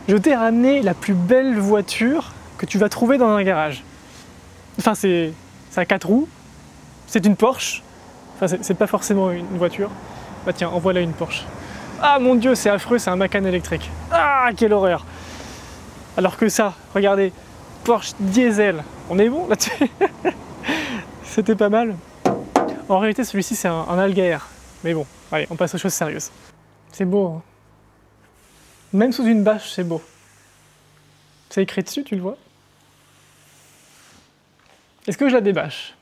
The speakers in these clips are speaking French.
Je t'ai ramené la plus belle voiture que tu vas trouver dans un garage. Enfin, c'est à 4 roues, c'est une Porsche. Enfin, c'est pas forcément une voiture. Bah tiens, en voilà une Porsche. Ah mon Dieu, c'est affreux, c'est un Macan électrique. Ah, quelle horreur! Alors que ça, regardez, Porsche diesel. On est bon là-dessus? C'était pas mal. En réalité, celui-ci, c'est un Algaer. Mais bon, allez, on passe aux choses sérieuses. C'est beau, hein? Même sous une bâche, c'est beau. C'est écrit dessus, tu le vois? Est-ce que je la débâche?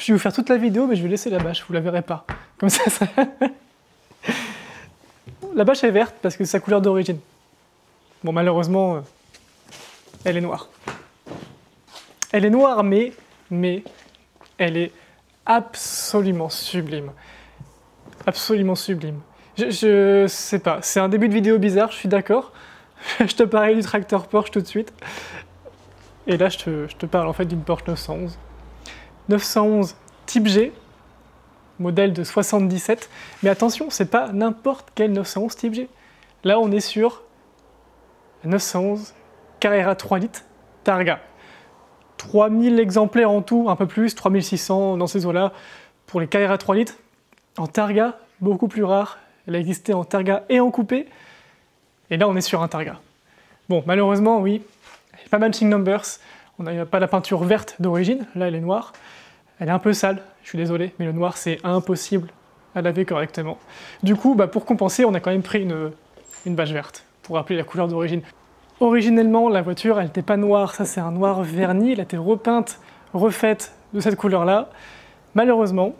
Je vais vous faire toute la vidéo, mais je vais laisser la bâche, vous la verrez pas. Comme ça. La bâche est verte parce que c'est sa couleur d'origine. Bon, malheureusement, elle est noire. Elle est noire, mais elle est absolument sublime. Absolument sublime. Je sais pas, c'est un début de vidéo bizarre, je suis d'accord. Je te parlais du tracteur Porsche tout de suite. Et là, je te parle en fait d'une Porsche 911. 911 Type G, modèle de 77. Mais attention, c'est pas n'importe quel 911 Type G. Là, on est sur 911 Carrera 3 litres Targa. 3000 exemplaires en tout, un peu plus, 3600 dans ces eaux-là, pour les Carrera 3 litres. En Targa, beaucoup plus rare. Elle a existé en Targa et en coupé. Et là, on est sur un Targa. Bon, malheureusement, oui, pas matching numbers. On n'a pas la peinture verte d'origine, là elle est noire. Elle est un peu sale, je suis désolé, mais le noir c'est impossible à laver correctement. Du coup, pour compenser, on a quand même pris une bâche verte, pour rappeler la couleur d'origine. Originellement, la voiture, elle n'était pas noire, ça c'est un noir verni, elle a été repeinte, refaite de cette couleur-là. Malheureusement,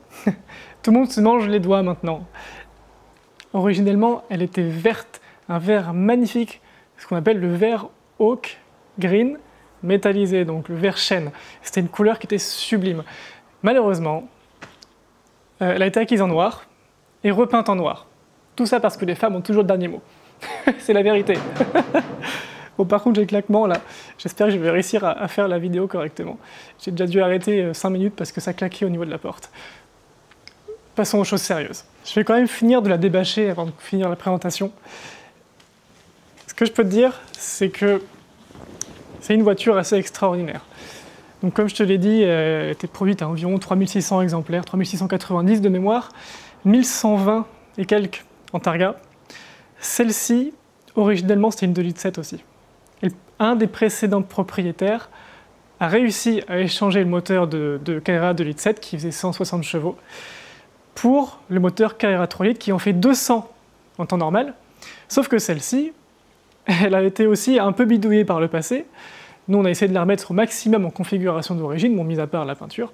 tout le monde se mange les doigts maintenant. Originellement, elle était verte, un vert magnifique, ce qu'on appelle le vert oak green métallisé, donc le vert chêne. C'était une couleur qui était sublime. Malheureusement, elle a été acquise en noir et repeinte en noir. Tout ça parce que les femmes ont toujours le dernier mot. C'est la vérité. Bon, par contre, j'ai le claquement là. J'espère que je vais réussir à faire la vidéo correctement. J'ai déjà dû arrêter 5 minutes parce que ça claquait au niveau de la porte. Passons aux choses sérieuses. Je vais quand même finir de la débâcher avant de finir la présentation. Ce que je peux te dire, c'est que c'est une voiture assez extraordinaire. Donc comme je te l'ai dit, elle était produite à environ 3600 exemplaires, 3690 de mémoire, 1120 et quelques en Targa. Celle-ci, originellement, c'était une 2,7 litres aussi. Et un des précédents propriétaires a réussi à échanger le moteur de Carrera 2,7 litres qui faisait 160 chevaux pour le moteur Carrera 3 litres qui en fait 200 en temps normal. Sauf que celle-ci, elle a été aussi un peu bidouillée par le passé. Nous, on a essayé de la remettre au maximum en configuration d'origine, bon, mis à part la peinture.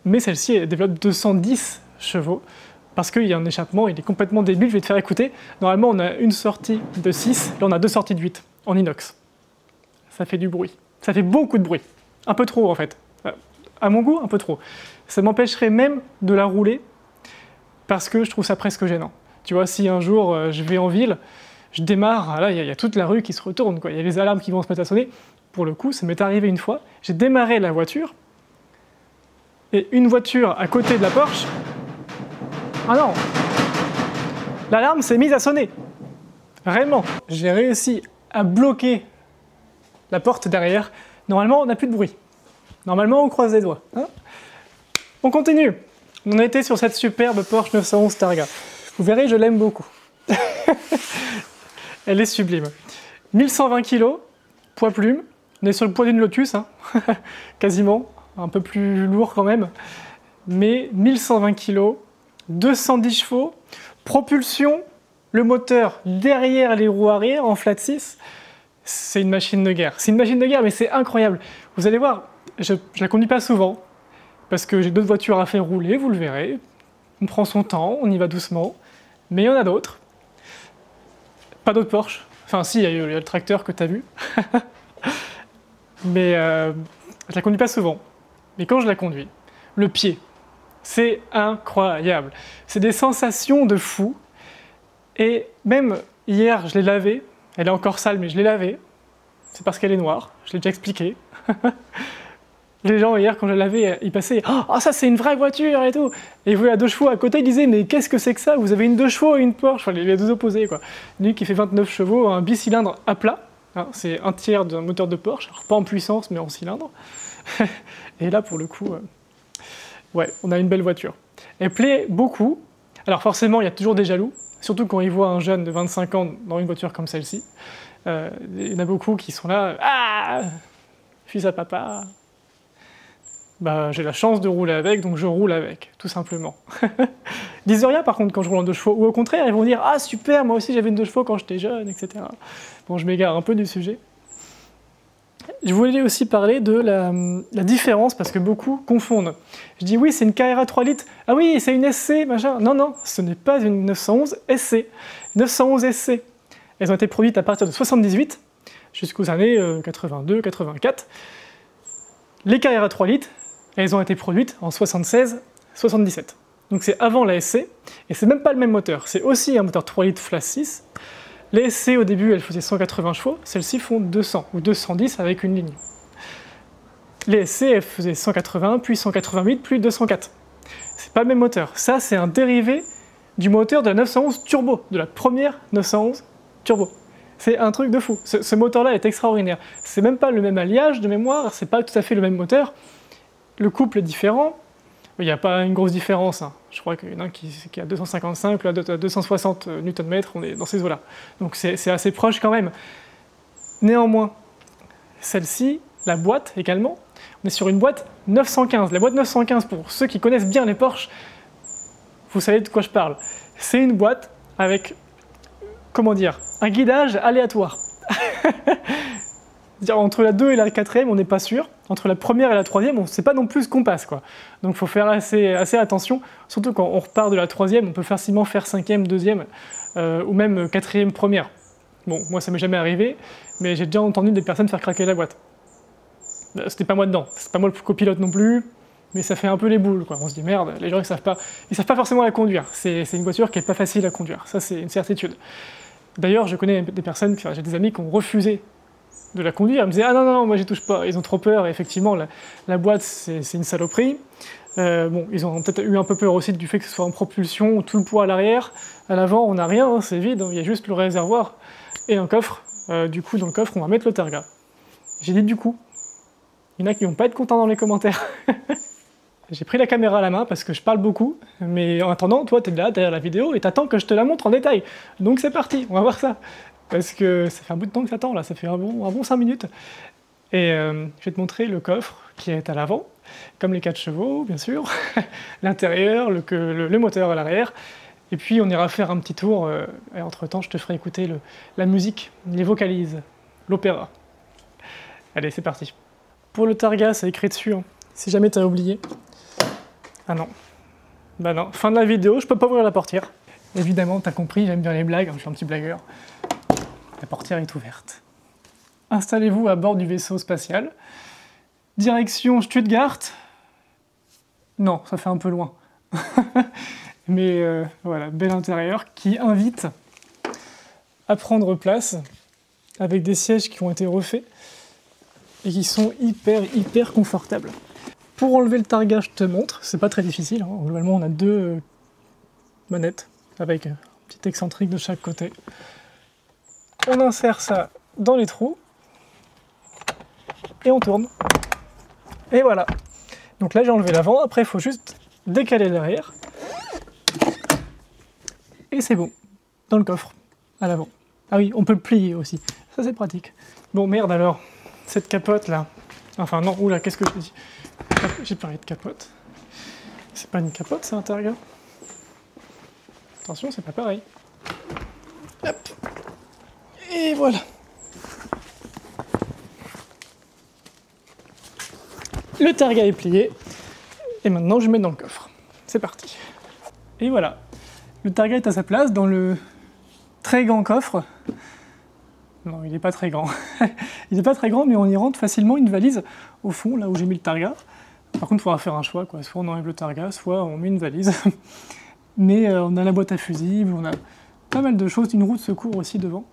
Mais celle-ci, elle développe 210 chevaux, parce qu'il y a un échappement, il est complètement débile, je vais te faire écouter. Normalement, on a une sortie de 6, là on a deux sorties de 8, en inox. Ça fait du bruit. Ça fait beaucoup de bruit. Un peu trop, en fait. À mon goût, un peu trop. Ça m'empêcherait même de la rouler, parce que je trouve ça presque gênant. Tu vois, si un jour, je vais en ville, je démarre, là, il y a toute la rue qui se retourne, quoi. Il y a les alarmes qui vont se mettre à sonner. Pour le coup, ça m'est arrivé une fois, j'ai démarré la voiture, et une voiture à côté de la Porsche, ah non, l'alarme s'est mise à sonner. Vraiment, j'ai réussi à bloquer la porte derrière. Normalement, on n'a plus de bruit. Normalement, on croise les doigts. Hein, on continue. On a été sur cette superbe Porsche 911 Targa. Vous verrez, je l'aime beaucoup. Elle est sublime. 1120 kg, poids plume. On est sur le poids d'une Lotus, hein. Quasiment. Un peu plus lourd quand même. Mais 1120 kg, 210 chevaux, propulsion, le moteur derrière les roues arrière en flat 6. C'est une machine de guerre. C'est une machine de guerre, mais c'est incroyable. Vous allez voir, je la conduis pas souvent, parce que j'ai d'autres voitures à faire rouler, vous le verrez. On prend son temps, on y va doucement. Mais il y en a d'autres. Pas d'autres Porsche. Enfin si, il y a le tracteur que tu as vu. Mais je la conduis pas souvent. Mais quand je la conduis, le pied, c'est incroyable. C'est des sensations de fou. Et même hier, je l'ai lavée. Elle est encore sale, mais je l'ai lavée. C'est parce qu'elle est noire. Je l'ai déjà expliqué. Les gens, hier, quand je l'avais, ils passaient « Oh, ça, c'est une vraie voiture !» et tout. Et ils voyaient la 2 chevaux à côté, ils disaient « Mais qu'est-ce que c'est que ça? Vous avez une 2 chevaux et une Porsche ?» Enfin, les deux opposés, quoi. Lui qui fait 29 chevaux, un bicylindre à plat. Hein, c'est un tiers d'un moteur de Porsche. Alors, pas en puissance, mais en cylindre. Et là, pour le coup, ouais, on a une belle voiture. Elle plaît beaucoup. Alors, forcément, il y a toujours des jaloux. Surtout quand ils voient un jeune de 25 ans dans une voiture comme celle-ci. Il y en a beaucoup qui sont là « Ah, fils à papa !» Bah, j'ai la chance de rouler avec, donc je roule avec, tout simplement. Ils disent rien par contre quand je roule en 2 chevaux, ou au contraire, ils vont dire « Ah super, moi aussi j'avais une 2 chevaux quand j'étais jeune, etc. » Bon, je m'égare un peu du sujet. Je voulais aussi parler de la différence, parce que beaucoup confondent. Je dis « Oui, c'est une Carrera 3 litres. Ah oui, c'est une SC, machin. » Non, non, ce n'est pas une 911 SC. 911 SC. Elles ont été produites à partir de 78, jusqu'aux années 82, 84. Les Carrera 3 litres, elles ont été produites en 76-77. Donc c'est avant la SC, et c'est même pas le même moteur. C'est aussi un moteur 3 litres Flash 6. Les SC au début, elles faisaient 180 chevaux, celles-ci font 200 ou 210 avec une ligne. Les SC, elles faisaient 180, puis 188, puis 204. C'est pas le même moteur. Ça, c'est un dérivé du moteur de la 911 Turbo, de la première 911 Turbo. C'est un truc de fou. Ce moteur-là est extraordinaire. C'est même pas le même alliage de mémoire, c'est pas tout à fait le même moteur. Le couple est différent, il n'y a pas une grosse différence, hein. Je crois qu'il y en a un qui a 255, l'autre à 260 Nm, on est dans ces eaux-là. Donc c'est assez proche quand même. Néanmoins, celle-ci, la boîte également, on est sur une boîte 915. La boîte 915, pour ceux qui connaissent bien les Porsche, vous savez de quoi je parle. C'est une boîte avec, comment dire, un guidage aléatoire. Entre la 2 et la 4e, on n'est pas sûr. Entre la première et la 3e, on ne sait pas non plus ce qu'on passe, quoi. Donc il faut faire assez attention. Surtout quand on repart de la 3e, on peut facilement faire 5e, 2e, ou même 4e, première. Bon, moi ça m'est jamais arrivé, mais j'ai déjà entendu des personnes faire craquer la boîte. C'était pas moi dedans, c'est pas moi le copilote non plus, mais ça fait un peu les boules, quoi. On se dit merde, les gens ils savent pas forcément la conduire. C'est une voiture qui est pas facile à conduire, ça c'est une certitude. D'ailleurs, je connais des personnes, j'ai des amis qui ont refusé de la conduire. Elle me disait « Ah non, non, moi j'y touche pas », ils ont trop peur, et effectivement, la boîte, c'est une saloperie. Bon, ils ont peut-être eu un peu peur aussi du fait que ce soit en propulsion, tout le poids à l'arrière. À l'avant, on n'a rien, hein, c'est vide, il y a juste le réservoir et un coffre. Du coup, dans le coffre, on va mettre le targa. J'ai dit « du coup ». Il y en a qui vont pas être contents dans les commentaires. J'ai pris la caméra à la main parce que je parle beaucoup, mais en attendant, toi, t'es là, derrière la vidéo, et t'attends que je te la montre en détail. Donc c'est parti, on va voir ça. Parce que ça fait un bout de temps que ça attend, là, ça fait un bon 5 minutes. Et je vais te montrer le coffre qui est à l'avant, comme les 4 chevaux, bien sûr, l'intérieur, le moteur à l'arrière, et puis on ira faire un petit tour, et entre-temps je te ferai écouter la musique, les vocalises, l'opéra. Allez, c'est parti. Pour le targa, c'est écrit dessus, hein, si jamais t'as oublié. Ah non. Bah non, fin de la vidéo, je peux pas ouvrir la portière. Évidemment, t'as compris, j'aime bien les blagues, je suis un petit blagueur. La portière est ouverte. Installez-vous à bord du vaisseau spatial. Direction Stuttgart. Non, ça fait un peu loin. Mais voilà, bel intérieur qui invite à prendre place avec des sièges qui ont été refaits et qui sont hyper confortables. Pour enlever le targa, je te montre, c'est pas très difficile, hein. Globalement, on a 2 manettes avec un petit excentrique de chaque côté. On insère ça dans les trous et on tourne. Et voilà. Donc là j'ai enlevé l'avant, après il faut juste décaler l'arrière. Et c'est bon, dans le coffre, à l'avant. Ah oui, on peut le plier aussi, ça c'est pratique. Bon merde alors, cette capote là, enfin non, oula, qu'est-ce que je dis? J'ai parlé de capote. C'est pas une capote, c'est un targa. Attention, c'est pas pareil. Hop. Et voilà. Le targa est plié. Et maintenant, je mets dans le coffre. C'est parti. Et voilà. Le targa est à sa place dans le très grand coffre. Non, il n'est pas très grand. Il n'est pas très grand, mais on y rentre facilement une valise au fond, là où j'ai mis le targa. Par contre, il faudra faire un choix, quoi. Soit on enlève le targa, soit on met une valise. Mais on a la boîte à fusibles, on a pas mal de choses, une roue de secours aussi devant.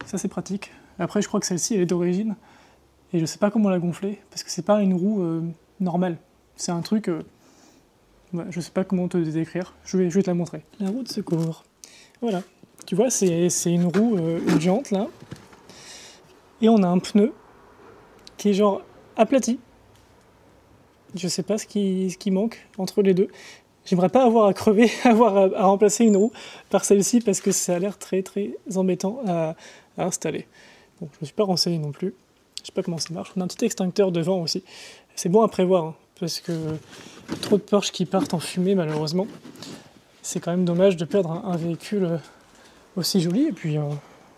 Ça, c'est pratique. Après, je crois que celle-ci, elle est d'origine. Et je sais pas comment la gonfler, parce que c'est pas une roue normal. C'est un truc, ouais, je sais pas comment te le décrire, je vais te la montrer. La roue de secours. Voilà, tu vois, c'est une roue, une jante là, et on a un pneu qui est genre aplati. Je sais pas ce qui manque entre les deux. J'aimerais pas avoir à crever, avoir à remplacer une roue par celle-ci parce que ça a l'air très très embêtant à installer. Bon, je me suis pas renseigné non plus. Je sais pas comment ça marche. On a un petit extincteur devant aussi. C'est bon à prévoir, hein, parce que trop de Porsche qui partent en fumée malheureusement. C'est quand même dommage de perdre un véhicule aussi joli. Et puis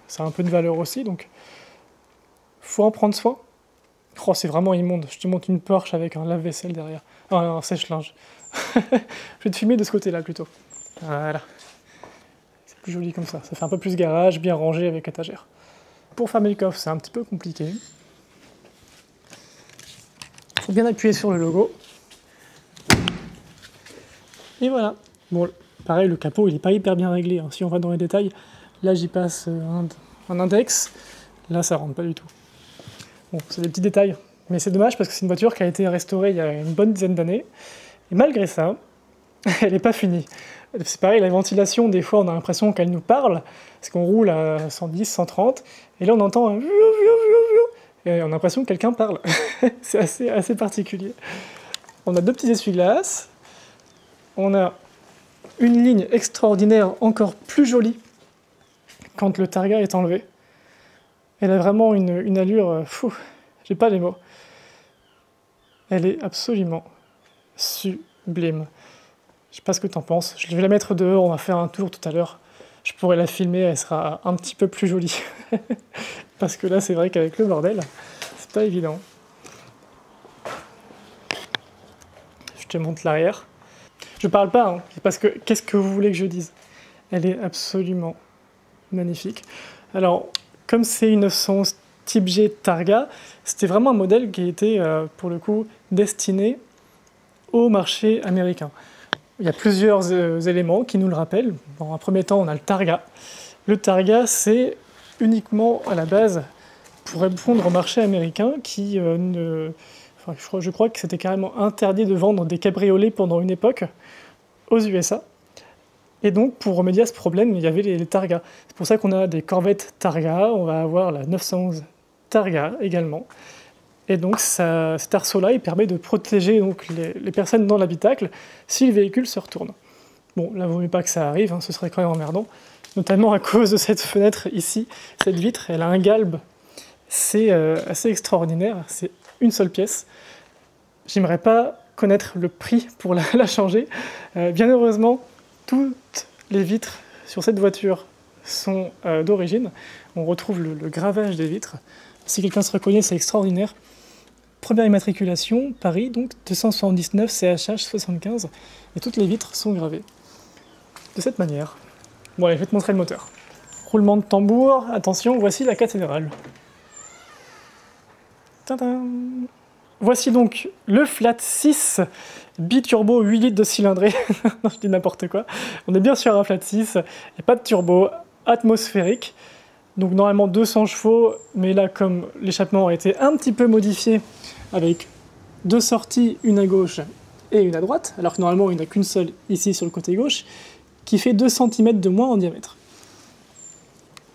ça a un peu de valeur aussi, donc faut en prendre soin. Oh, c'est vraiment immonde. Je te montre une Porsche avec un lave-vaisselle derrière. Ah, un sèche-linge. Je vais te filmer de ce côté-là plutôt. Voilà. C'est plus joli comme ça. Ça fait un peu plus garage, bien rangé avec étagère. Pour fermer le coffre, c'est un petit peu compliqué. Il faut bien appuyer sur le logo. Et voilà. Bon, pareil, le capot, il n'est pas hyper bien réglé. Hein. Si on va dans les détails, là, j'y passe un index. Là, ça rentre pas du tout. Bon, c'est des petits détails. Mais c'est dommage parce que c'est une voiture qui a été restaurée il y a une bonne dizaine d'années. Et malgré ça, elle n'est pas finie. C'est pareil, la ventilation, des fois, on a l'impression qu'elle nous parle, parce qu'on roule à 110, 130, et là, on entend un... Et on a l'impression que quelqu'un parle. C'est assez particulier. On a deux petits essuie-glaces. On a une ligne extraordinaire, encore plus jolie, quand le targa est enlevé. Elle a vraiment une allure... fou, j'ai pas les mots. Elle est absolument sublime. Je sais pas ce que t'en penses. Je vais la mettre dehors, on va faire un tour tout à l'heure. Je pourrais la filmer, elle sera un petit peu plus jolie. Parce que là, c'est vrai qu'avec le bordel, c'est pas évident. Je te montre l'arrière. Je parle pas, hein, parce que qu'est-ce que vous voulez que je dise? Elle est absolument magnifique. Alors, comme c'est une 911 Type G Targa, c'était vraiment un modèle qui était, pour le coup, destiné au marché américain. Il y a plusieurs éléments qui nous le rappellent. Dans un premier temps, on a le Targa. Le Targa, c'est uniquement à la base pour répondre au marché américain qui enfin, je crois que c'était carrément interdit de vendre des cabriolets pendant une époque aux USA. Et donc, pour remédier à ce problème, il y avait les Targa. C'est pour ça qu'on a des Corvettes Targa, on va avoir la 911 Targa également. Et donc cet arceau-là, il permet de protéger donc, les personnes dans l'habitacle si le véhicule se retourne. Bon, là, vous ne voulez pas que ça arrive, hein, ce serait quand même emmerdant. Notamment à cause de cette fenêtre ici, cette vitre, elle a un galbe. C'est assez extraordinaire, c'est une seule pièce. J'aimerais pas connaître le prix pour la changer. Bien heureusement, toutes les vitres sur cette voiture sont d'origine. On retrouve le gravage des vitres. Si quelqu'un se reconnaît, c'est extraordinaire. Première immatriculation, Paris, donc 279 CHH 75, et toutes les vitres sont gravées de cette manière. Bon allez, je vais te montrer le moteur. Roulement de tambour, attention, voici la cathédrale. Tadam. Voici donc le Flat 6 biturbo 8 litres de cylindrée. Non, je dis n'importe quoi. On est bien sur un Flat 6, il n'y a pas de turbo, atmosphérique. Donc normalement 200 chevaux, mais là comme l'échappement a été un petit peu modifié avec deux sorties, une à gauche et une à droite, alors que normalement il n'y en a qu'une seule ici sur le côté gauche, qui fait 2 cm de moins en diamètre.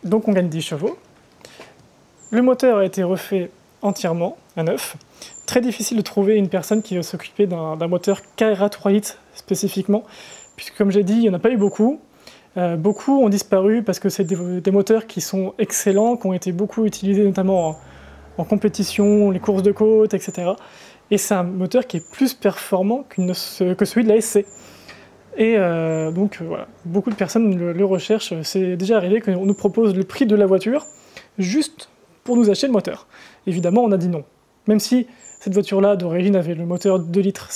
Donc on gagne 10 chevaux. Le moteur a été refait entièrement à neuf. Très difficile de trouver une personne qui va s'occuper d'un moteur KRA 3 litres spécifiquement, puisque comme j'ai dit, il n'y en a pas eu beaucoup. Beaucoup ont disparu parce que c'est des moteurs qui sont excellents, qui ont été beaucoup utilisés notamment en compétition, les courses de côte, etc. Et c'est un moteur qui est plus performant que celui de la SC. Et donc voilà, beaucoup de personnes le recherchent. C'est déjà arrivé qu'on nous propose le prix de la voiture juste pour nous acheter le moteur. Évidemment, on a dit non. Même si cette voiture-là, d'origine, avait le moteur 2,7 litres,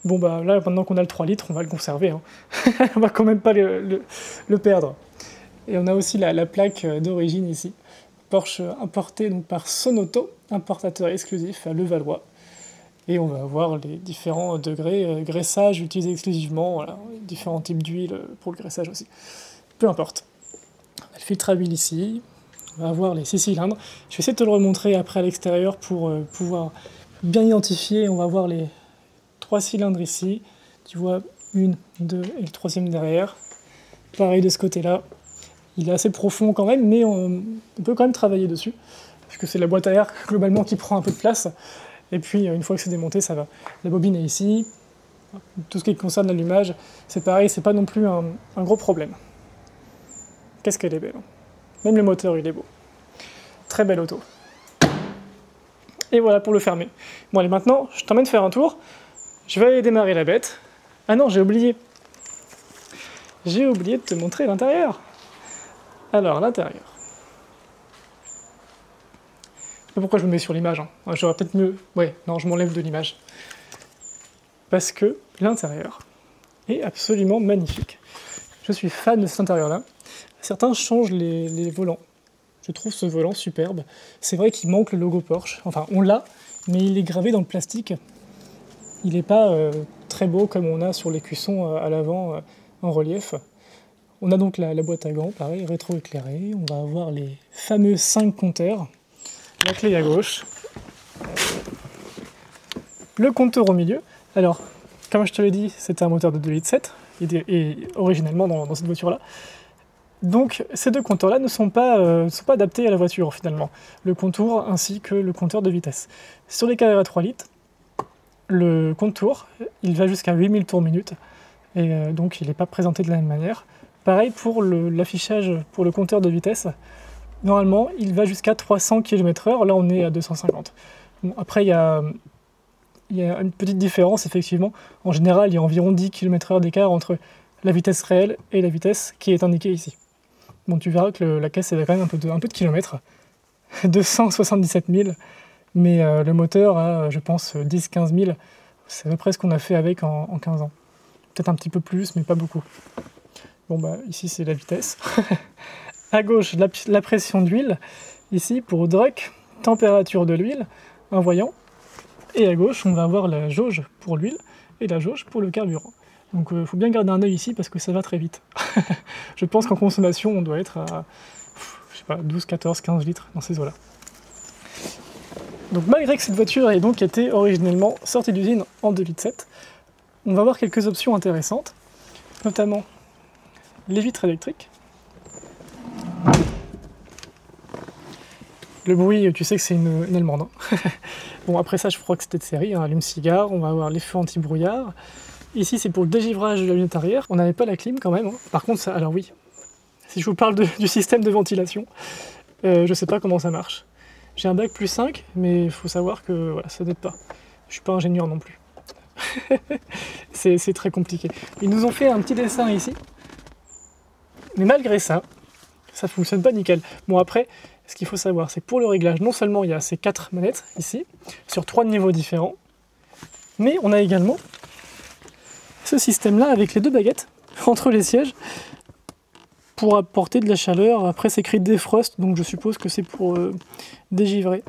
bon bah là, maintenant qu'on a le 3 litres, on va le conserver. Hein. On va quand même pas le perdre. Et on a aussi la plaque d'origine ici. Porsche importée donc, par Sonoto, importateur exclusif à Levallois. Et on va avoir les différents degrés, graissage utilisé exclusivement, voilà, différents types d'huile pour le graissage aussi. Peu importe. On a le filtre à huile ici. On va avoir les 6 cylindres. Je vais essayer de te le remontrer après à l'extérieur pour pouvoir bien identifié. On va voir les 3 cylindres ici. Tu vois, 1, 2 et le 3e derrière. Pareil de ce côté-là. Il est assez profond quand même, mais on peut quand même travailler dessus. Parce que c'est la boîte à air globalement qui prend un peu de place. Et puis une fois que c'est démonté, ça va. La bobine est ici. Tout ce qui concerne l'allumage, c'est pareil, c'est pas non plus un gros problème. Qu'est-ce qu'elle est belle. Même le moteur, il est beau. Très belle auto. Et voilà pour le fermer. Bon allez, maintenant, je t'emmène faire un tour. Je vais aller démarrer la bête. Ah non, j'ai oublié. J'ai oublié de te montrer l'intérieur. Alors, l'intérieur. Je sais pas pourquoi je me mets sur l'image. Hein. J'aurais peut-être mieux... Ouais, non, je m'enlève de l'image. Parce que l'intérieur est absolument magnifique. Je suis fan de cet intérieur-là. Certains changent les volants. Je trouve ce volant superbe. C'est vrai qu'il manque le logo Porsche. Enfin, on l'a, mais il est gravé dans le plastique. Il n'est pas très beau comme on a sur les cuissons à l'avant en relief. On a donc la boîte à gants, pareil, rétro-éclairée. On va avoir les fameux 5 compteurs. La clé à gauche. Le compteur au milieu. Alors, comme je te l'ai dit, c'était un moteur de 2,7 litres, et originellement dans cette voiture-là. Donc, ces 2 compteurs-là ne sont pas adaptés à la voiture, finalement. Le contour ainsi que le compteur de vitesse. Sur les carrés à 3 litres, le contour, il va jusqu'à 8000 tours minute, et donc il n'est pas présenté de la même manière. Pareil pour l'affichage pour le compteur de vitesse. Normalement, il va jusqu'à 300 km/h, là on est à 250. Bon, après, il y a une petite différence, effectivement. En général, il y a environ 10 km/h d'écart entre la vitesse réelle et la vitesse qui est indiquée ici. Bon, tu verras que la caisse, elle a quand même un peu de kilomètres. 277 000, mais le moteur a, je pense, 10-15 000. C'est à peu près ce qu'on a fait avec en 15 ans. Peut-être un petit peu plus, mais pas beaucoup. Bon, bah, ici, c'est la vitesse. À gauche, la pression d'huile. Ici, pour DRUC, température de l'huile, un voyant. Et à gauche, on va avoir la jauge pour l'huile et la jauge pour le carburant. Donc il faut bien garder un œil ici parce que ça va très vite. Je pense qu'en consommation, on doit être à je sais pas, 12, 14, 15 litres dans ces eaux-là. Donc malgré que cette voiture ait donc été originellement sortie d'usine en 2,7 litres, on va voir quelques options intéressantes, notamment les vitres électriques. Le bruit, tu sais que c'est une allemande. Hein. Bon, après ça, je crois que c'était de série, hein, allume-cigare, on va avoir les feux anti-brouillard. Ici, c'est pour le dégivrage de la lunette arrière. On n'avait pas la clim quand même. Hein. Par contre, ça, alors oui, si je vous parle du système de ventilation, je sais pas comment ça marche. J'ai un bac plus 5, mais il faut savoir que voilà, ça n'aide pas. Je suis pas ingénieur non plus. C'est très compliqué. Ils nous ont fait un petit dessin ici. Mais malgré ça, ça fonctionne pas nickel. Bon après, ce qu'il faut savoir, c'est que pour le réglage, non seulement il y a ces 4 manettes ici, sur 3 niveaux différents, mais on a également ce système-là avec les 2 baguettes entre les sièges pour apporter de la chaleur. Après, c'est écrit defrost, donc je suppose que c'est pour dégivrer.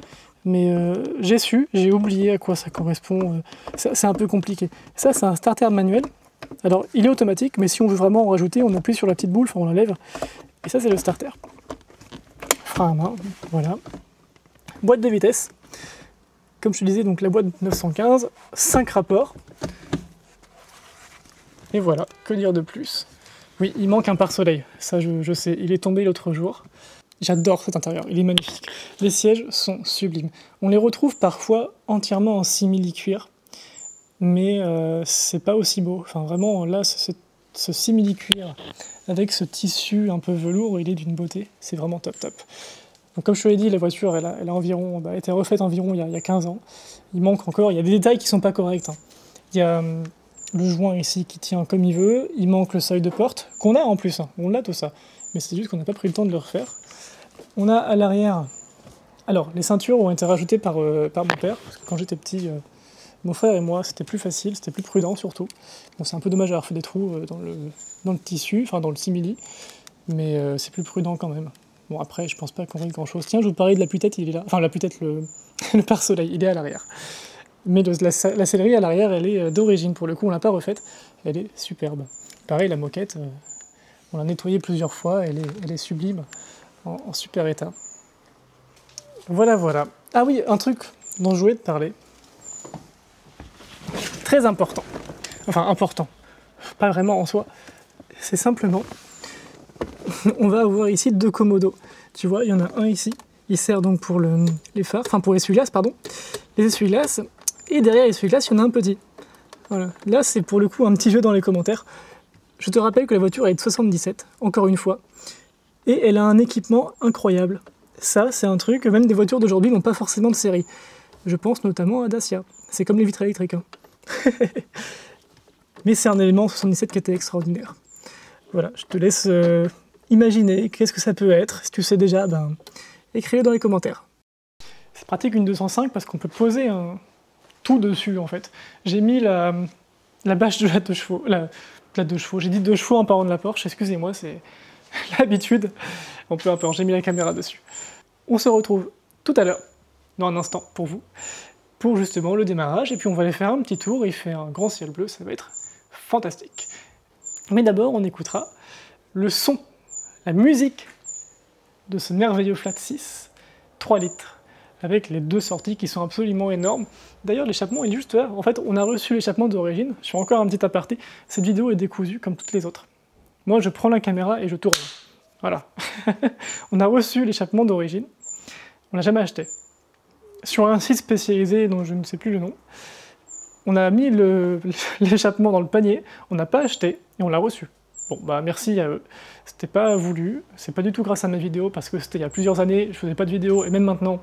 Mais j'ai oublié à quoi ça correspond. C'est un peu compliqué. Ça, c'est un starter manuel. Alors, il est automatique, mais si on veut vraiment en rajouter, on appuie sur la petite boule, enfin on la lève. Et ça, c'est le starter. Frein à main, voilà. Boîte de vitesse. Comme je te disais, donc la boîte 915, 5 rapports. Et voilà, que dire de plus? Oui, il manque un pare-soleil, ça je sais, il est tombé l'autre jour. J'adore cet intérieur, il est magnifique. Les sièges sont sublimes. On les retrouve parfois entièrement en simili-cuir, mais c'est pas aussi beau. Enfin vraiment, là, ce simili-cuir avec ce tissu un peu velours, il est d'une beauté, c'est vraiment top top. Donc comme je te l'ai dit, la voiture, elle a environ, été refaite environ il y a 15 ans. Il manque encore, il y a des détails qui sont pas corrects. Hein. Il y a le joint ici qui tient comme il veut, il manque le seuil de porte, qu'on a en plus, hein. On l'a tout ça, mais c'est juste qu'on n'a pas pris le temps de le refaire. On a à l'arrière, alors les ceintures ont été rajoutées par mon père, parce que quand j'étais petit, mon frère et moi, c'était plus facile, c'était plus prudent surtout. Bon, c'est un peu dommage d'avoir fait des trous dans le tissu, enfin dans le simili, mais c'est plus prudent quand même. Bon après, je pense pas qu'on voit grand chose. Tiens, je vous parlais de l'appui-tête, il est là, enfin l'appui-tête, le pare-soleil, il est à l'arrière. Mais la sellerie à l'arrière, elle est d'origine, pour le coup, on l'a pas refaite, elle est superbe. Pareil, la moquette, on l'a nettoyée plusieurs fois, elle est sublime, en super état. Voilà, voilà. Ah oui, un truc dont je voulais te parler, très important. Enfin, important. Pas vraiment en soi. C'est simplement, on va avoir ici 2 commodos. Tu vois, il y en a un ici. Il sert donc pour les phares, enfin pour l'essuie-glace, pardon. Les essuie-glaces. Et derrière l'essuie-glace, il y en a un petit. Voilà. Là, c'est pour le coup un petit jeu dans les commentaires. Je te rappelle que la voiture est de 77, encore une fois. Et elle a un équipement incroyable. Ça, c'est un truc que même des voitures d'aujourd'hui n'ont pas forcément de série. Je pense notamment à Dacia. C'est comme les vitres électriques. Hein. Mais c'est un élément 77 qui était extraordinaire. Voilà, je te laisse imaginer qu'est-ce que ça peut être. Si tu sais déjà, ben, écris-le dans les commentaires. C'est pratique une 205 parce qu'on peut poser tout dessus en fait. J'ai mis la bâche de la 2 chevaux. La 2 chevaux. J'ai dit 2 chevaux en parlant de la Porsche, excusez-moi, c'est l'habitude. Bon, peu importe, j'ai mis la caméra dessus. On se retrouve tout à l'heure, dans un instant pour vous, pour justement le démarrage. Et puis on va aller faire un petit tour, il fait un grand ciel bleu, ça va être fantastique. Mais d'abord, on écoutera le son, la musique de ce merveilleux Flat 6, 3 litres, avec les 2 sorties qui sont absolument énormes. D'ailleurs, l'échappement est juste là. En fait, on a reçu l'échappement d'origine. Je fais encore un petit aparté. Cette vidéo est décousue comme toutes les autres. Moi, je prends la caméra et je tourne. Voilà. On a reçu l'échappement d'origine. On l'a jamais acheté. Sur un site spécialisé dont je ne sais plus le nom, on a mis l'échappement dans le panier, on n'a pas acheté et on l'a reçu. Bon, bah merci à eux. C'était pas voulu, c'est pas du tout grâce à ma vidéo parce que c'était il y a plusieurs années, je faisais pas de vidéo et même maintenant,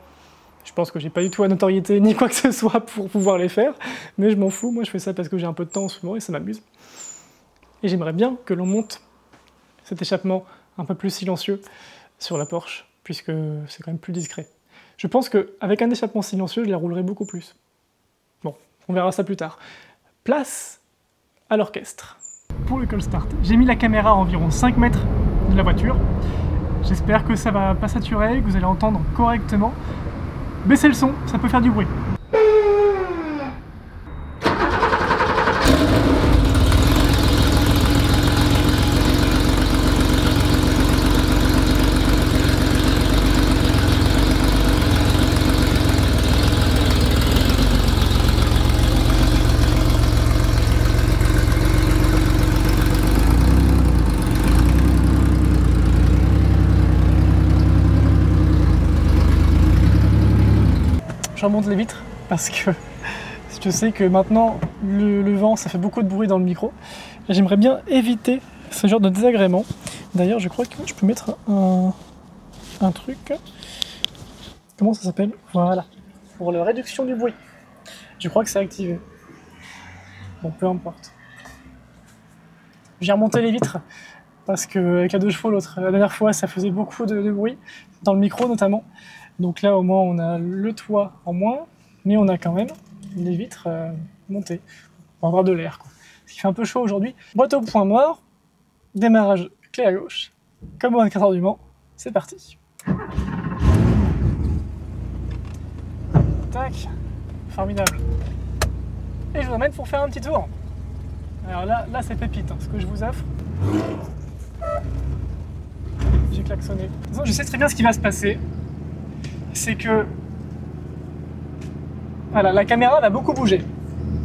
je pense que j'ai pas du tout la notoriété ni quoi que ce soit pour pouvoir les faire, mais je m'en fous, moi je fais ça parce que j'ai un peu de temps en ce moment et ça m'amuse. Et j'aimerais bien que l'on monte cet échappement un peu plus silencieux sur la Porsche, puisque c'est quand même plus discret. Je pense qu'avec un échappement silencieux, je la roulerai beaucoup plus. Bon, on verra ça plus tard. Place à l'orchestre. Pour le call start, j'ai mis la caméra à environ 5 mètres de la voiture. J'espère que ça va pas saturer, que vous allez entendre correctement. Baissez le son, ça peut faire du bruit. Je remonte les vitres parce que je sais que maintenant le vent ça fait beaucoup de bruit dans le micro. J'aimerais bien éviter ce genre de désagrément. D'ailleurs je crois que je peux mettre un truc. Comment ça s'appelle? Voilà. Pour la réduction du bruit. Je crois que c'est activé. Bon, peu importe. J'ai remonté les vitres parce qu'avec la 2 chevaux la dernière fois ça faisait beaucoup de bruit, dans le micro notamment. Donc là, au moins, on a le toit en moins, mais on a quand même les vitres montées. On va avoir de l'air, quoi. Ce qui fait un peu chaud aujourd'hui. Boîte au point mort, démarrage clé à gauche. Comme au 24 heures du Mans, c'est parti. Tac, formidable. Et je vous emmène pour faire un petit tour. Alors là c'est pépite, hein, ce que je vous offre. J'ai klaxonné. De toute façon, je sais très bien ce qui va se passer. C'est que voilà, la caméra va beaucoup bouger.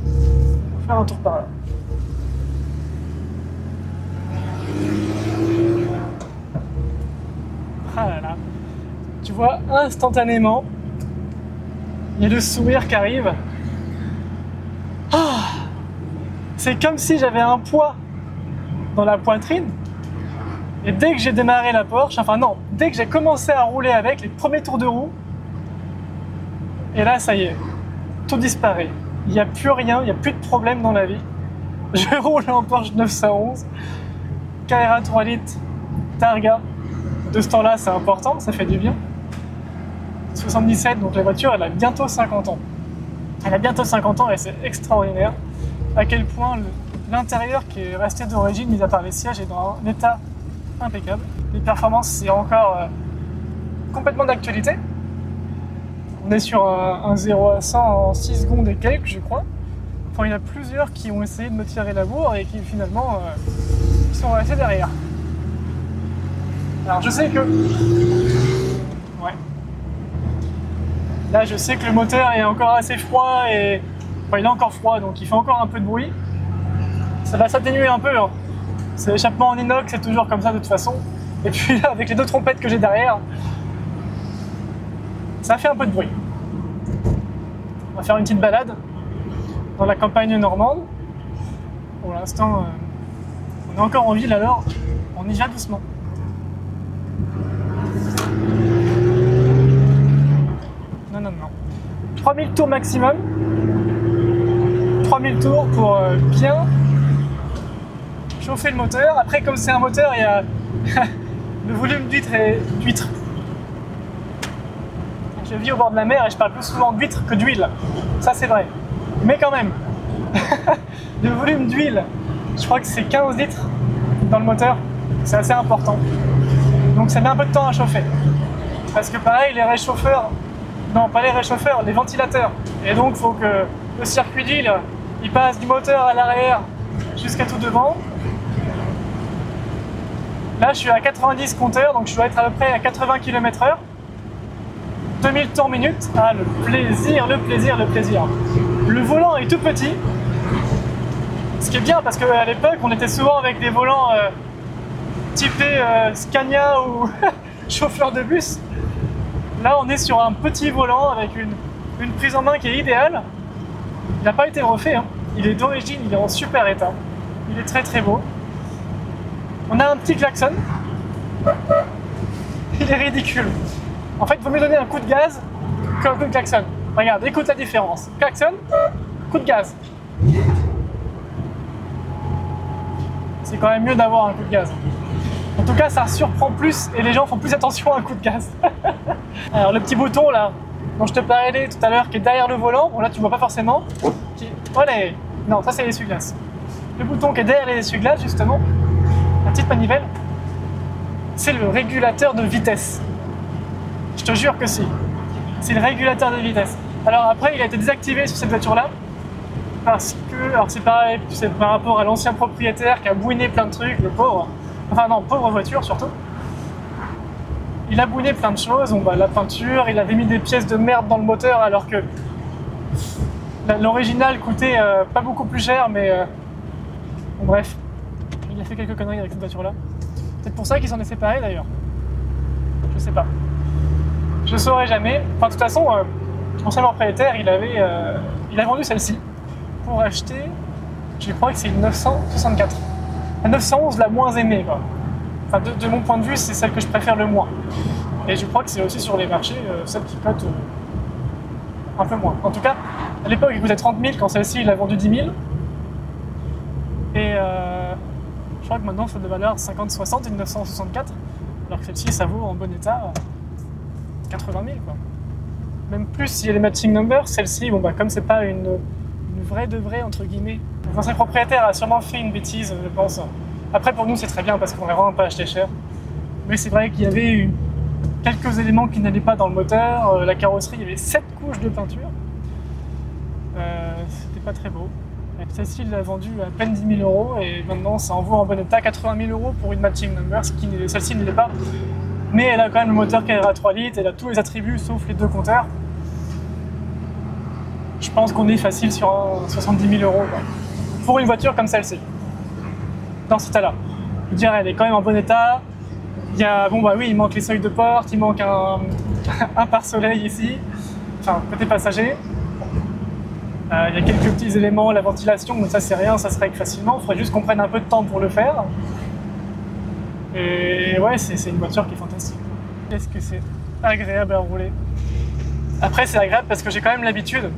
On va faire un tour par là. Ah là là. Tu vois, instantanément, il y a le sourire qui arrive. Ah, c'est comme si j'avais un poids dans la poitrine. Et dès que j'ai démarré la Porsche, enfin non, dès que j'ai commencé à rouler avec les premiers tours de roue, et là ça y est, tout disparaît. Il n'y a plus rien, il n'y a plus de problème dans la vie. Je roule en Porsche 911, Carrera 3 litres, Targa. De ce temps-là, c'est important, ça fait du bien. 77, donc la voiture, elle a bientôt 50 ans. Elle a bientôt 50 ans et c'est extraordinaire à quel point l'intérieur qui est resté d'origine, mis à part les sièges, est dans un état impeccable. Les performances, c'est encore complètement d'actualité. On est sur un 0 à 100 en 6 secondes et quelques, je crois. Enfin, il y en a plusieurs qui ont essayé de me tirer la bourre et qui finalement sont restés derrière. Alors je sais que... Ouais. Là, je sais que le moteur est encore assez froid et Enfin, il est encore froid, donc il fait encore un peu de bruit. Ça va s'atténuer un peu, hein. C'est l'échappement en inox, c'est toujours comme ça de toute façon. Et puis là, avec les deux trompettes que j'ai derrière, ça fait un peu de bruit. On va faire une petite balade dans la campagne normande. Pour l'instant, on est encore en ville, alors on y va doucement. Non, non, non. 3000 tours maximum. 3000 tours pour bien chauffer le moteur. Après, comme c'est un moteur, il y a le volume d'huîtres et d'huîtres. Je vis au bord de la mer et je parle plus souvent d'huîtres que d'huile. Ça, c'est vrai. Mais quand même, le volume d'huile, je crois que c'est 15 litres dans le moteur. C'est assez important. Donc ça met un peu de temps à chauffer. Parce que pareil, les réchauffeurs, non pas les réchauffeurs, les ventilateurs. Et donc il faut que le circuit d'huile, il passe du moteur à l'arrière jusqu'à tout devant. Là je suis à 90 compteurs, donc je dois être à peu près à 80 km/h. 2000 tours minute. Ah, le plaisir, le plaisir, le plaisir. Le volant est tout petit. Ce qui est bien parce qu'à l'époque, on était souvent avec des volants typés Scania ou chauffeur de bus. Là, on est sur un petit volant avec une prise en main qui est idéale. Il n'a pas été refait, hein. Il est d'origine, il est en super état. Il est très très beau. On a un petit klaxon. Il est ridicule. En fait, il vaut mieux donner un coup de gaz qu'un coup de klaxon. Regarde, écoute la différence. Klaxon, coup de gaz. C'est quand même mieux d'avoir un coup de gaz. En tout cas, ça surprend plus et les gens font plus attention à un coup de gaz. Alors, le petit bouton là, dont je te parlais tout à l'heure, qui est derrière le volant, bon là tu vois pas forcément. Voilà. Non, ça c'est l'essuie-glace. Le bouton qui est derrière les essuie-glaces, justement, la petite manivelle, c'est le régulateur de vitesse. Je te jure que si. C'est le régulateur de vitesse. Alors après, il a été désactivé sur cette voiture-là. Parce que, alors c'est pareil, c'est par rapport à l'ancien propriétaire qui a bouiné plein de trucs, le pauvre. Enfin non, pauvre voiture surtout. Il a bouiné plein de choses, bon, bah, la peinture, il avait mis des pièces de merde dans le moteur alors que l'original coûtait pas beaucoup plus cher, mais bon, bref, il a fait quelques conneries avec cette voiture-là. C'est pour ça qu'il s'en est séparé d'ailleurs. Je sais pas. Je saurais jamais. Enfin, de toute façon, l'ancien propriétaire, il a vendu celle-ci pour acheter, je crois que c'est une 964. La 911, la moins aimée, quoi. Enfin, de mon point de vue, c'est celle que je préfère le moins. Et je crois que c'est aussi sur les marchés celle qui cote un peu moins. En tout cas, à l'époque, il coûtait 30 000, quand celle-ci, il a vendu 10 000. Et je crois que maintenant, ça doit valoir 50-60, une 964. Alors que celle-ci, ça vaut en bon état 80 000, quoi. Même plus s'il y a les matching numbers, celle-ci, bon, bah, comme c'est pas une vraie de vraie, entre guillemets. L'ancien propriétaire a sûrement fait une bêtise, je pense. Après, pour nous, c'est très bien parce qu'on n'a vraiment pas acheté cher. Mais c'est vrai qu'il y avait quelques éléments qui n'allaient pas dans le moteur. La carrosserie, il y avait 7 couches de peinture. C'était pas très beau. Celle-ci, il l'a vendue à peine 10 000 € et maintenant, ça en vaut en bon état 80 000 € pour une matching number, celle-ci ne l'est pas. Mais elle a quand même le moteur qui à 3 litres, elle a tous les attributs sauf les deux compteurs. Je pense qu'on est facile sur un 70 000 € quoi. Pour une voiture comme celle-ci, dans cet état-là. Je dirais, elle est quand même en bon état. Il y a, bon bah oui, il manque les seuils de porte, il manque un pare-soleil ici, enfin côté passager. Il y a quelques petits éléments, la ventilation, mais ça c'est rien, ça se règle facilement. Il faudrait juste qu'on prenne un peu de temps pour le faire. Et ouais, c'est une voiture qui est fantastique. Est-ce que c'est agréable à rouler? Après, c'est agréable parce que j'ai quand même l'habitude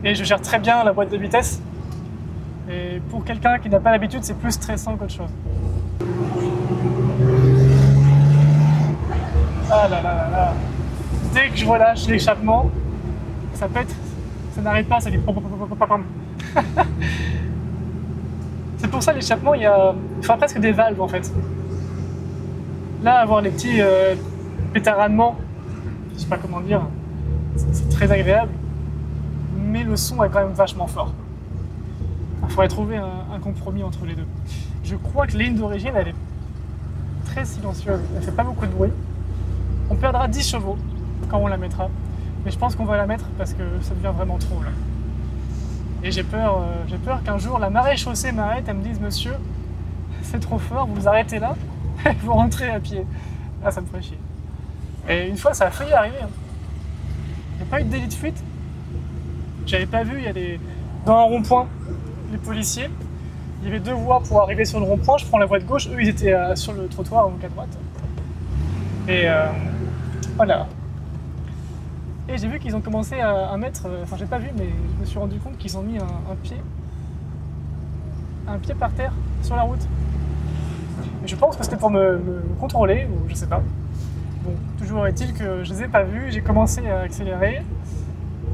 et je gère très bien la boîte de vitesse. Et pour quelqu'un qui n'a pas l'habitude, c'est plus stressant qu'autre chose. Ah là là là là. Dès que je relâche l'échappement, ça pète, ça n'arrête pas, ça fait pom pom pom pom pom pom. C'est pour ça l'échappement, il faut presque des valves en fait. Là, avoir les petits pétaradements, je sais pas comment dire, c'est très agréable, mais le son est quand même vachement fort. Il faudrait trouver un compromis entre les deux. Je crois que la ligne d'origine, elle est très silencieuse, elle fait pas beaucoup de bruit. On perdra 10 chevaux quand on la mettra, mais je pense qu'on va la mettre parce que ça devient vraiment trop là. Et j'ai peur qu'un jour la marée chaussée m'arrête et me dise monsieur, c'est trop fort, vous arrêtez là et vous rentrez à pied. Ah, ça me ferait chier. Et une fois, ça a failli arriver. Hein. Il n'y a pas eu de délit de fuite. J'avais pas vu, il y a dans un rond-point, les policiers, il y avait 2 voies pour arriver sur le rond-point, je prends la voie de gauche, eux ils étaient sur le trottoir, donc à droite. Et voilà. Et j'ai vu qu'ils ont commencé à mettre, enfin j'ai pas vu, mais je me suis rendu compte qu'ils ont mis un pied par terre sur la route. Et je pense que c'était pour me contrôler, ou je sais pas. Bon, toujours est-il que je les ai pas vus, j'ai commencé à accélérer.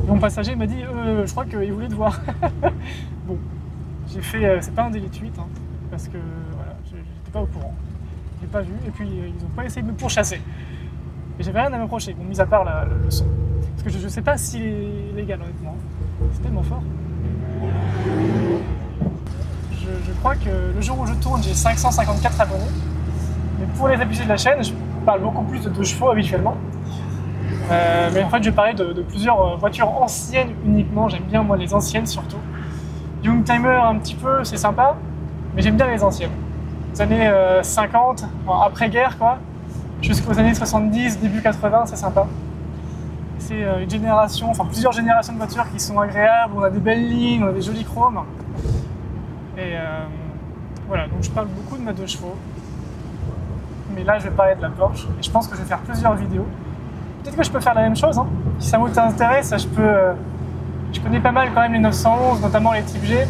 Mon passager m'a dit je crois qu'il voulait te voir. Bon, j'ai fait, c'est pas un délit de fuite, hein, parce que voilà, j'étais pas au courant. J'ai pas vu, et puis ils ont pas essayé de me pourchasser. Et j'avais rien à m'approcher, bon, mis à part le son. Parce que je sais pas s'il est légal, honnêtement. C'est tellement fort. Je crois que le jour où je tourne, j'ai 554 abonnés. Mais pour les habitués de la chaîne, je parle beaucoup plus de 2 chevaux habituellement. Mais en fait, je vais parler de plusieurs voitures anciennes uniquement. J'aime bien, moi, les anciennes surtout. Youngtimer, un petit peu, c'est sympa, mais j'aime bien les anciennes. Les années 50, après-guerre, quoi, jusqu'aux années 70, début 80, c'est sympa. C'est une génération, enfin plusieurs générations de voitures qui sont agréables. On a des belles lignes, on a des jolis chromes. Et voilà, donc je parle beaucoup de ma 2 chevaux. Mais là, je vais parler de la Porsche. Et je pense que je vais faire plusieurs vidéos. Peut-être que je peux faire la même chose, hein. Si ça vous intéresse, je connais pas mal quand même les 911, notamment les Type G.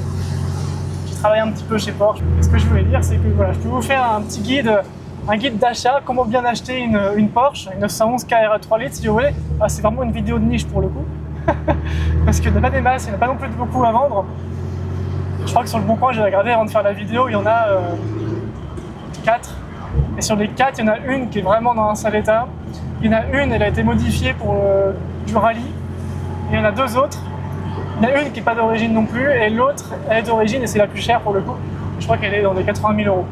J'ai travaillé un petit peu chez Porsche. Et ce que je voulais dire, c'est que voilà, je peux vous faire un petit guide, un guide d'achat, comment bien acheter une Porsche, une 911 KR 3 litres si vous voulez. Ah, c'est vraiment une vidéo de niche pour le coup. Parce qu'il n'y en a pas des masses, il n'y en a pas non plus beaucoup à vendre. Je crois que sur le bon coin, j'ai regardé avant de faire la vidéo, il y en a 4. Et sur les 4, il y en a une qui est vraiment dans un sale état. Il y en a une, elle a été modifiée pour du rallye. Et il y en a 2 autres. Il y en a une qui n'est pas d'origine non plus, et l'autre, elle est d'origine et c'est la plus chère pour le coup. Je crois qu'elle est dans les 80 000 €.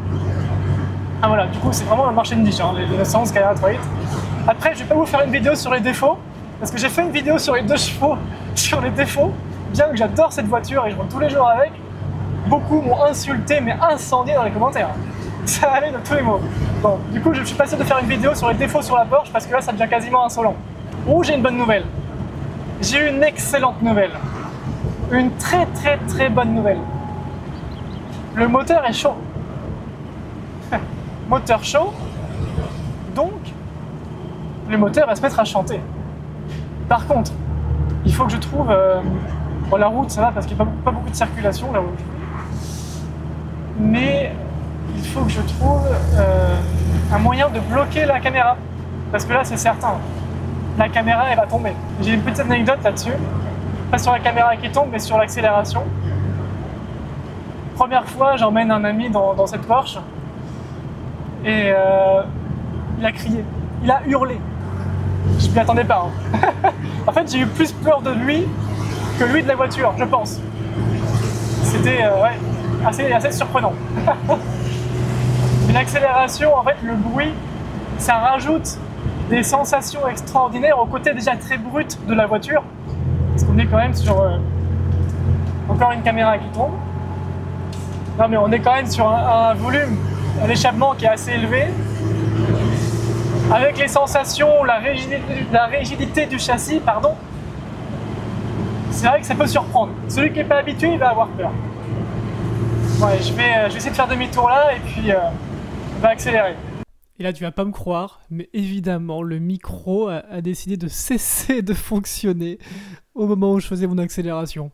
Ah voilà, du coup, c'est vraiment un marché de niche, hein, les 911 KR 3 litres. Après, je vais pas vous faire une vidéo sur les défauts, parce que j'ai fait une vidéo sur les 2 chevaux, sur les défauts, bien que j'adore cette voiture et je roule tous les jours avec. Beaucoup m'ont insulté, mais incendié dans les commentaires. Ça allait de tous les mots. Bon, du coup, je suis pas sûr de faire une vidéo sur les défauts sur la Porsche, parce que là, ça devient quasiment insolent. Ou j'ai une bonne nouvelle. J'ai une excellente nouvelle. Une très très très bonne nouvelle. Le moteur est chaud. Moteur chaud, donc le moteur va se mettre à chanter. Par contre, il faut que je trouve... bon, la route, ça va parce qu'il n'y a pas beaucoup de circulation là où je suis. Mais il faut que je trouve un moyen de bloquer la caméra. Parce que là, c'est certain, la caméra, elle va tomber. J'ai une petite anecdote là-dessus. Pas sur la caméra qui tombe, mais sur l'accélération. Première fois, j'emmène un ami dans cette Porsche. Et il a crié. Il a hurlé. Je m'y attendais pas. Hein. En fait, j'ai eu plus peur de lui que lui de la voiture, je pense. C'était ouais, assez surprenant. Mais l'accélération, en fait, le bruit, ça rajoute des sensations extraordinaires au côté déjà très brut de la voiture. Parce qu'on est quand même sur encore une caméra qui tombe. Non mais on est quand même sur un volume, un échappement qui est assez élevé. Avec les sensations, la rigidité du châssis, pardon. C'est vrai que ça peut surprendre. Celui qui n'est pas habitué, il va avoir peur. Ouais, je vais essayer de faire demi-tour là et puis on va accélérer. Et là, tu vas pas me croire, mais évidemment, le micro a décidé de cesser de fonctionner au moment où je faisais mon accélération.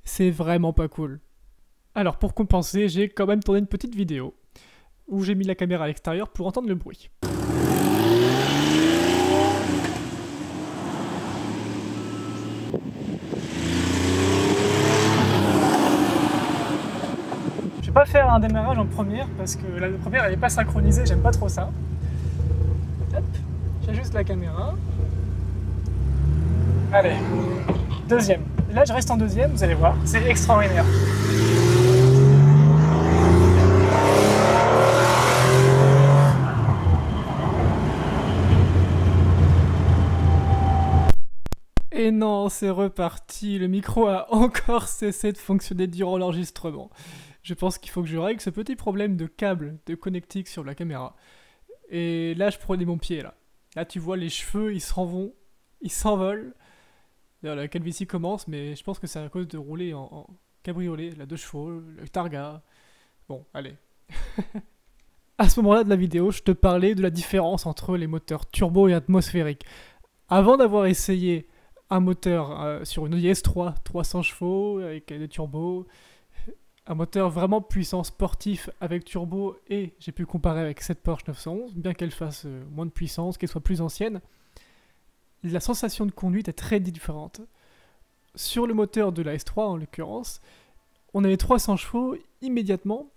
C'est vraiment pas cool. Alors, pour compenser, j'ai quand même tourné une petite vidéo où j'ai mis la caméra à l'extérieur pour entendre le bruit. Je vais pas faire un démarrage en première parce que la première elle n'est pas synchronisée, j'aime pas trop ça. Hop, j'ajuste la caméra. Allez, deuxième. Et là je reste en deuxième, vous allez voir, c'est extraordinaire. Et non, c'est reparti, le micro a encore cessé de fonctionner durant l'enregistrement. Je pense qu'il faut que je règle ce petit problème de câble de connectique sur la caméra. Et là, je prenais mon pied, là. Là, tu vois, les cheveux, ils s'en vont, ils s'envolent. D'ailleurs, la calvitie commence, mais je pense que c'est à cause de rouler en cabriolet, la 2 chevaux, le targa. Bon, allez. À ce moment-là de la vidéo, je te parlais de la différence entre les moteurs turbo et atmosphériques. Avant d'avoir essayé un moteur sur une IS-3, 300 chevaux, avec des turbos, un moteur vraiment puissant sportif avec turbo, et j'ai pu comparer avec cette Porsche 911, bien qu'elle fasse moins de puissance, qu'elle soit plus ancienne, la sensation de conduite est très différente. Sur le moteur de la S3 en l'occurrence, on avait 300 chevaux immédiatement,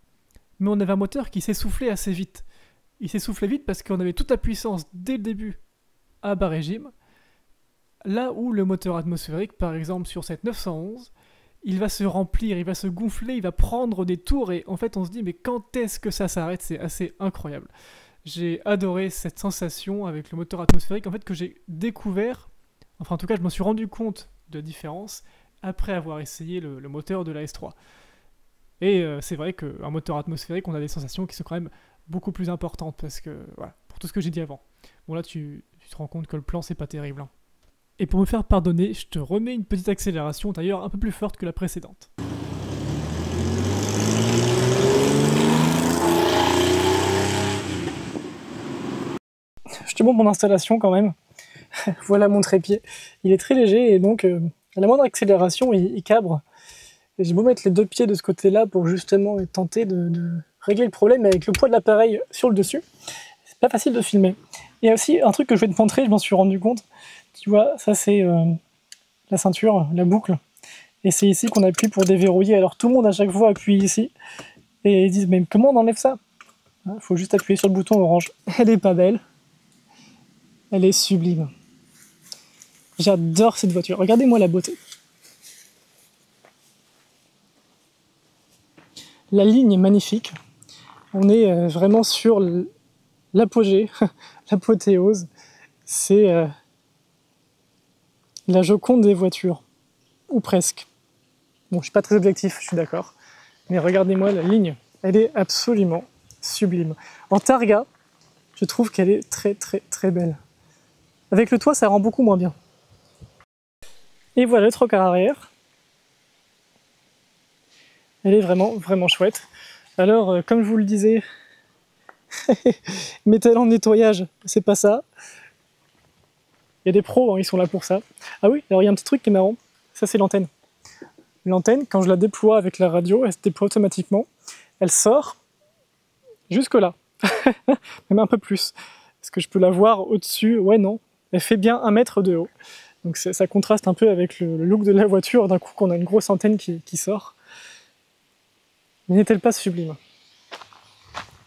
mais on avait un moteur qui s'essoufflait assez vite. Il s'essoufflait vite parce qu'on avait toute la puissance dès le début à bas régime, là où le moteur atmosphérique, par exemple sur cette 911, il va se remplir, il va se gonfler, il va prendre des tours, et en fait on se dit mais quand est-ce que ça s'arrête? C'est assez incroyable. J'ai adoré cette sensation avec le moteur atmosphérique, en fait que j'ai découvert, enfin en tout cas je m'en suis rendu compte de la différence après avoir essayé le moteur de la S3. Et c'est vrai qu'un moteur atmosphérique, on a des sensations qui sont quand même beaucoup plus importantes, parce que, voilà, pour tout ce que j'ai dit avant. Bon là tu te rends compte que le plan c'est pas terrible, hein. Et pour me faire pardonner, je te remets une petite accélération, d'ailleurs un peu plus forte que la précédente. Je te montre mon installation quand même. Voilà mon trépied. Il est très léger et donc à la moindre accélération, il cabre. Et j'ai beau mettre les 2 pieds de ce côté-là pour justement tenter de régler le problème avec le poids de l'appareil sur le dessus. C'est pas facile de filmer. Il y a aussi un truc que je vais te montrer, je m'en suis rendu compte. Tu vois, ça c'est la ceinture, la boucle. Et c'est ici qu'on appuie pour déverrouiller. Alors tout le monde à chaque fois appuie ici. Et ils disent, mais comment on enlève ça? Il faut juste appuyer sur le bouton orange. Elle est pas belle. Elle est sublime. J'adore cette voiture. Regardez-moi la beauté. La ligne est magnifique. On est vraiment sur l'apogée, l'apothéose. C'est la Joconde des voitures. Ou presque. Bon, je suis pas très objectif, je suis d'accord. Mais regardez-moi la ligne. Elle est absolument sublime. En targa, je trouve qu'elle est très très très belle. Avec le toit, ça rend beaucoup moins bien. Et voilà le trocard arrière. Elle est vraiment, vraiment chouette. Alors, comme je vous le disais, mes talents de nettoyage, c'est pas ça. Il y a des pros, hein, ils sont là pour ça. Ah oui, alors il y a un petit truc qui est marrant, ça c'est l'antenne. L'antenne, quand je la déploie avec la radio, elle se déploie automatiquement. Elle sort jusque là, même un peu plus. Est-ce que je peux la voir au-dessus? Ouais, non. Elle fait bien 1 mètre de haut. Donc ça contraste un peu avec le look de la voiture, d'un coup qu'on a une grosse antenne qui sort. Mais n'est-elle pas sublime?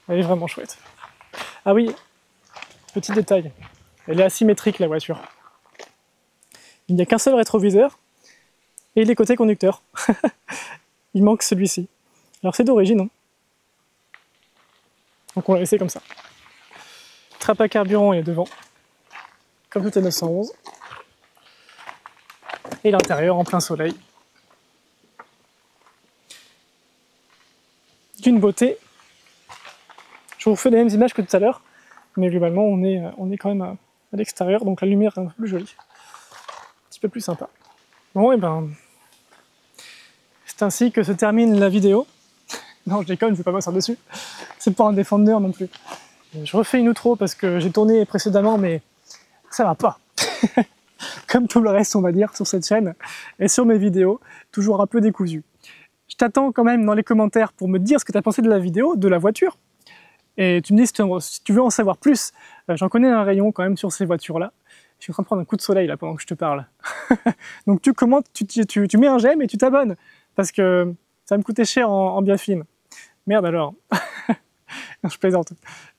Elle est vraiment chouette. Ah oui, petit détail, elle est asymétrique la voiture. Il n'y a qu'un seul rétroviseur, et les côtés conducteurs. Il manque celui-ci. Alors c'est d'origine, hein. Donc on l'a laissé comme ça. Trappe à carburant est devant, comme tout est 911. Et l'intérieur en plein soleil. D'une beauté. Je vous refais les mêmes images que tout à l'heure, mais globalement on est quand même à l'extérieur, donc la lumière est un peu plus jolie. Un petit peu plus sympa. Bon, et ben, c'est ainsi que se termine la vidéo. Non, je déconne, je vais pas m'asseoir dessus. C'est pas un Defender non plus. Je refais une outro parce que j'ai tourné précédemment, mais ça va pas. Comme tout le reste, on va dire, sur cette chaîne et sur mes vidéos, toujours un peu décousu. Je t'attends quand même dans les commentaires pour me dire ce que tu as pensé de la vidéo, de la voiture. Et tu me dis si tu veux en savoir plus. J'en connais un rayon quand même sur ces voitures-là. Je suis en train de prendre un coup de soleil là pendant que je te parle. Donc tu commentes, tu mets un j'aime et tu t'abonnes. Parce que ça va me coûter cher en bien fine. Merde alors. Non, je plaisante.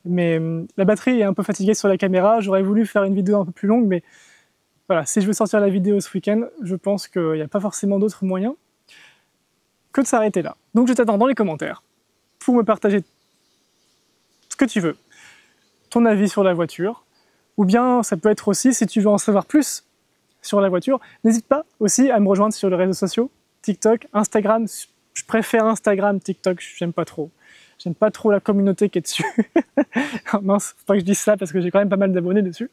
Mais la batterie est un peu fatiguée sur la caméra. J'aurais voulu faire une vidéo un peu plus longue, mais voilà, si je veux sortir la vidéo ce week-end, je pense qu'il n'y a pas forcément d'autres moyens que de s'arrêter là. Donc je t'attends dans les commentaires pour me partager ce que tu veux, ton avis sur la voiture, ou bien ça peut être aussi, si tu veux en savoir plus sur la voiture. N'hésite pas aussi à me rejoindre sur les réseaux sociaux, TikTok, Instagram. Je préfère Instagram, TikTok, j'aime pas trop. J'aime pas trop la communauté qui est dessus. Mince, faut pas que je dise ça parce que j'ai quand même pas mal d'abonnés dessus.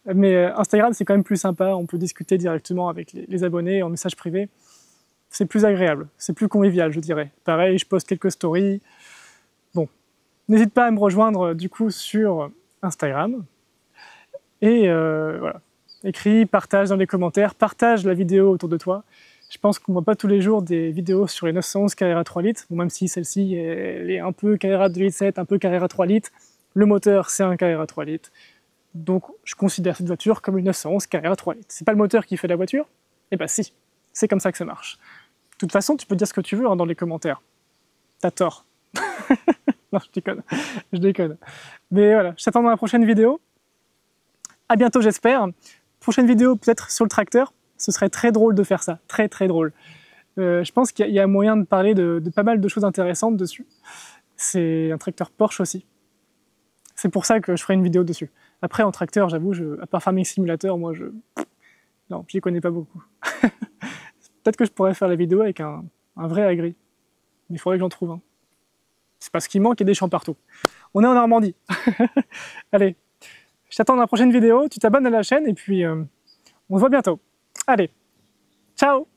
Mais Instagram, c'est quand même plus sympa. On peut discuter directement avec les abonnés en message privé. C'est plus agréable, c'est plus convivial, je dirais. Pareil, je poste quelques stories. Bon, n'hésite pas à me rejoindre du coup sur Instagram. Et voilà, écris, partage dans les commentaires, partage la vidéo autour de toi. Je pense qu'on ne voit pas tous les jours des vidéos sur les 911 Carrera 3 litres, bon, même si celle-ci elle est un peu Carrera 2 litres 7, un peu Carrera 3 litres. Le moteur, c'est un Carrera 3 litres. Donc, je considère cette voiture comme une 911 Carrera 3 litres. C'est pas le moteur qui fait la voiture? Eh ben si, c'est comme ça que ça marche. De toute façon, tu peux dire ce que tu veux hein, dans les commentaires. T'as tort. Non, je déconne. Je déconne. Mais voilà, je t'attends dans la prochaine vidéo. À bientôt, j'espère. Prochaine vidéo, peut-être sur le tracteur. Ce serait très drôle de faire ça. Très, très drôle. Je pense qu'il y a moyen de parler de pas mal de choses intéressantes dessus. C'est un tracteur Porsche aussi. C'est pour ça que je ferai une vidéo dessus. Après, en tracteur, j'avoue, à part Farming Simulator, moi, non, j'y connais pas beaucoup. Peut-être que je pourrais faire la vidéo avec un vrai agri. Mais il faudrait que j'en trouve un. C'est parce qu'il manque, il y a des champs partout. On est en Normandie. Allez, je t'attends dans la prochaine vidéo, tu t'abonnes à la chaîne et puis on se voit bientôt. Allez, ciao!